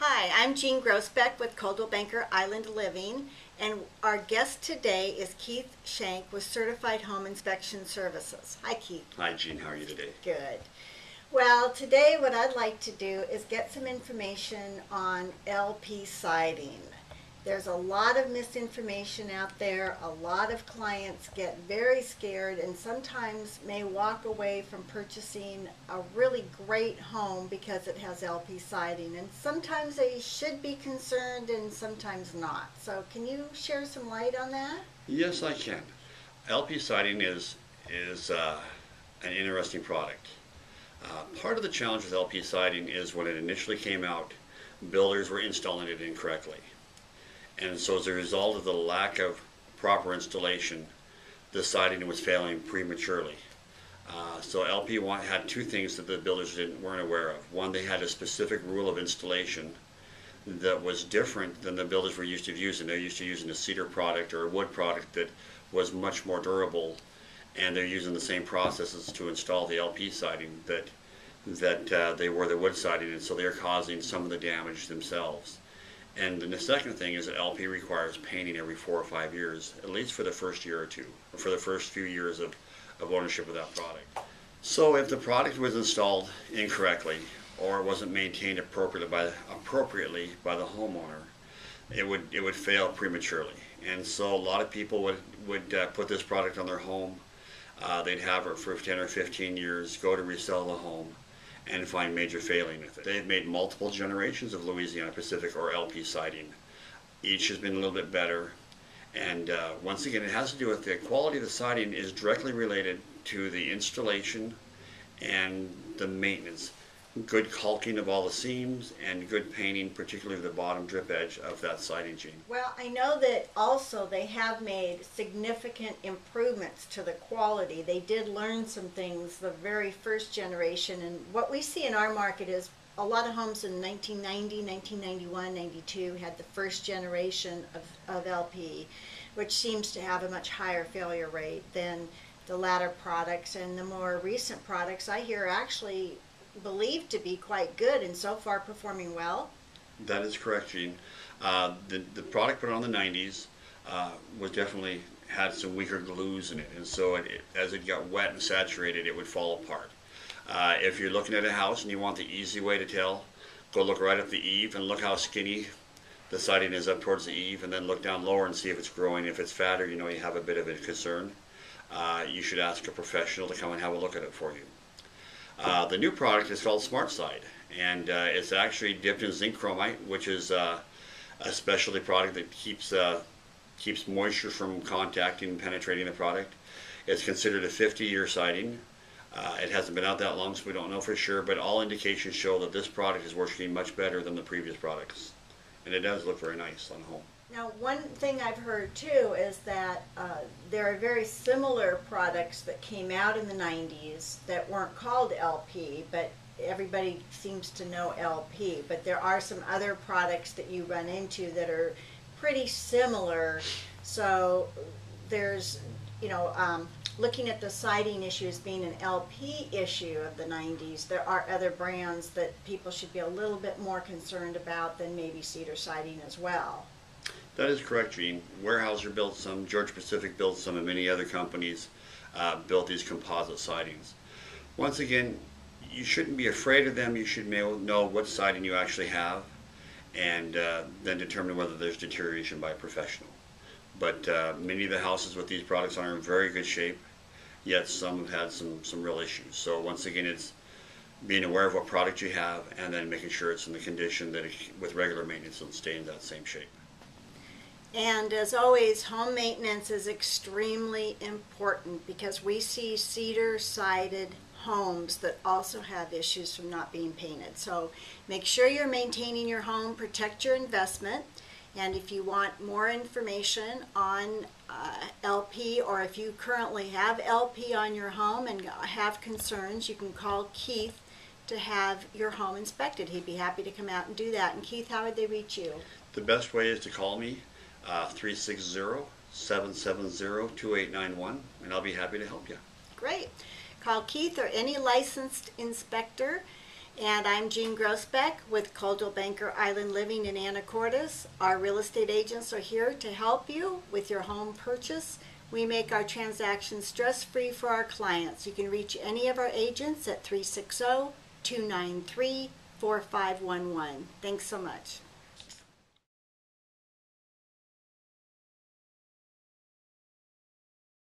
Hi, I'm Jean Grosbeck with Coldwell Banker Island Living, and our guest today is Keith Shank with Certified Home Inspection Services. Hi, Keith. Hi, Jean. How are you today? Good. Well, today what I'd like to do is get some information on LP siding. There's a lot of misinformation out there. A lot of clients get very scared and sometimes may walk away from purchasing a really great home because it has LP siding. And sometimes they should be concerned and sometimes not. So can you share some light on that? Yes, I can. LP siding is an interesting product. Part of the challenge with LP siding is when it initially came out, builders were installing it incorrectly. And so as a result of the lack of proper installation, the siding was failing prematurely. So LP had two things that the builders weren't aware of. One, they had a specific rule of installation that was different than the builders were used to using. They're used to using a cedar product or a wood product that was much more durable, and they're using the same processes to install the LP siding that they were the wood siding, and so they're causing some of the damage themselves. And then the second thing is that LP requires painting every 4 or 5 years, at least for the first year or two, or for the first few years of ownership of that product. So if the product was installed incorrectly or it wasn't maintained appropriately by the homeowner, it would fail prematurely. And so a lot of people would put this product on their home. They'd have it for 10 or 15 years, go to resell the home, and find major failing with it. They've made multiple generations of Louisiana Pacific or LP siding. Each has been a little bit better, and once again, it has to do with the quality of the siding is directly related to the installation and the maintenance. Good caulking of all the seams and good painting, particularly the bottom drip edge of that siding, Jean. Well, I know that also they have made significant improvements to the quality. They did learn some things the very first generation, and what we see in our market is a lot of homes in 1990, 1991, 92 had the first generation of LP, which seems to have a much higher failure rate than the latter products, and the more recent products I hear actually believed to be quite good and so far performing well. That is correct, Jean. The product put on in the 90s was definitely had some weaker glues in it, and so as it got wet and saturated, it would fall apart. If you're looking at a house and you want the easy way to tell, go look right up the eave and look how skinny the siding is up towards the eave, and then look down lower and see if it's growing. If it's fatter, you know you have a bit of a concern. You should ask a professional to come and have a look at it for you. The new product is called Smart Side, and it's actually dipped in zinc chromite, which is a specialty product that keeps moisture from contacting and penetrating the product. It's considered a 50-year siding. It hasn't been out that long, so we don't know for sure, but all indications show that this product is working much better than the previous products, and it does look very nice on home. Now, one thing I've heard too is that there are very similar products that came out in the 90s that weren't called LP, but everybody seems to know LP. But there are some other products that you run into that are pretty similar. So there's, looking at the siding issue as being an LP issue of the 90s, there are other brands that people should be a little bit more concerned about than maybe cedar siding as well. That is correct, Jean. Weyerhaeuser built some, Georgia Pacific built some, and many other companies built these composite sidings. Once again, you shouldn't be afraid of them. You should know what siding you actually have, and then determine whether there's deterioration by a professional. But many of the houses with these products are in very good shape, yet some have had some real issues. So once again, it's being aware of what product you have and then making sure it's in the condition that with regular maintenance it'll stay in that same shape. And as always, home maintenance is extremely important because we see cedar-sided homes that also have issues from not being painted. So make sure you're maintaining your home, protect your investment, and if you want more information on LP, or if you currently have LP on your home and have concerns, you can call Keith to have your home inspected. He'd be happy to come out and do that. And Keith, how would they reach you? The best way is to call me. 360-770-2891, and I'll be happy to help you. Great. Call Keith or any licensed inspector, And I'm Jean Grossbeck with Coldwell Banker Island Living in Anacortes. Our real estate agents are here to help you with your home purchase. We make our transactions stress-free for our clients. You can reach any of our agents at 360-293-4511. Thanks so much.